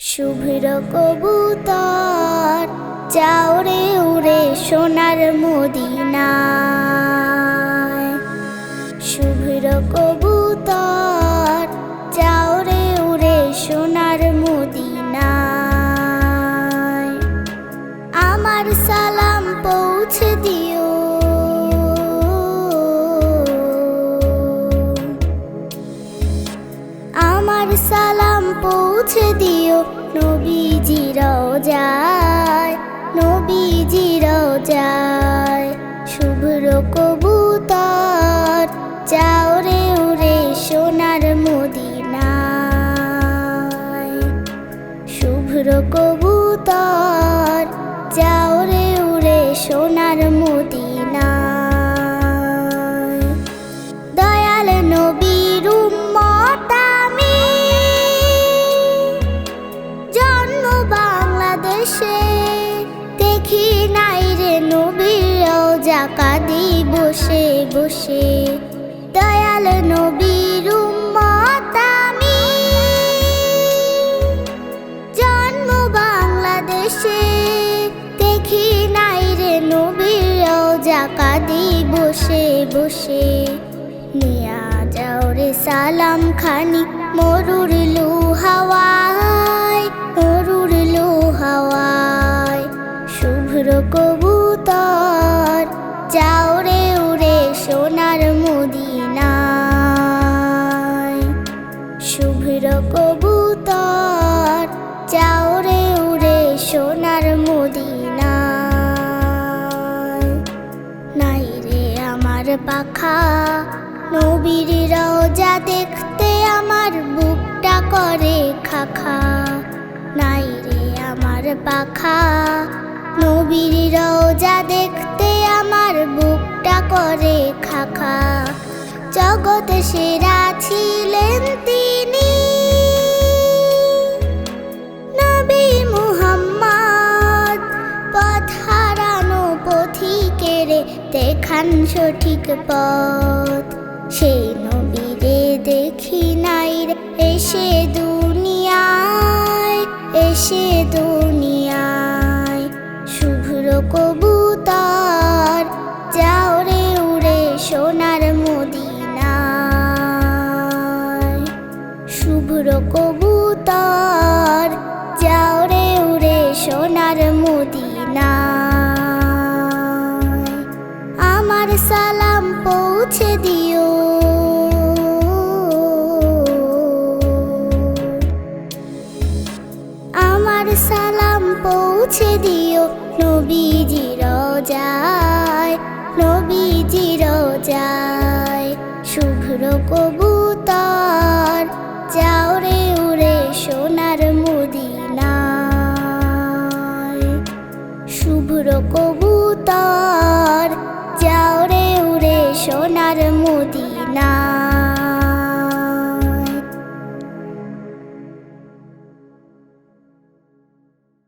শুভ্র কবুতর যাও রে উড়ে সোনার মদিনায়। শুভ্র কবুতর যাও রে উড়ে সোনার মদিনায়। আমার সালাম পৌঁছে দিও, আমার সালাম পৌঁছে দিও নবীজি রওজায়, নবীজি রওজায়। শুভ্র কবুতর যাও রে উড়ে সোনার মদিনায়। শুভ্র কবুতর যাও রে উড়ে সোনার মদিনায়। দয়াল নবীর উম্মত আমি, জন্ম বাংলাদেশে। দেখি নাই রে নবীর রওজা, কাঁদি বসে বসে। দয়াল নবীর উম্মত আমি, জন্ম বাংলাদেশে। দেখি নাই রে নবীর রওজা, কাঁদি বসে বসে। নিয়া যাও রে সালাম খানি মরুর হাওয়ায়, মরুর হাওয়ায়। শুভ্র কবুতর যাও রে উড়ে সোনার মদিনায়। শুভ্র কবুতর যাও রে উড়ে সোনার মদিনায়। নাই রে আমার পাখা নবীর রওজা দেখতে, আমার বুকটা করে খাখা। নাই রে আমার পাখা নবীর রওজা দেখতে, আমার বুকটা করে খাখা। জগতে সেরা ছিলেন তিনি, নবী মুহাম্মদ। পথ হারানো পথিকেরে দেখান সঠিক পথ। সেই নবীরে দেখি নাই রে এসে দুনিয়ায়, এসে দুনিয়ায়। শুভ্র কবুতর যাও রে উড়ে সোনার মদিনায়। শুভ্র কবুতর। শুভ্র কবুতর যাও রে উড়ে সোনার মদিনায়।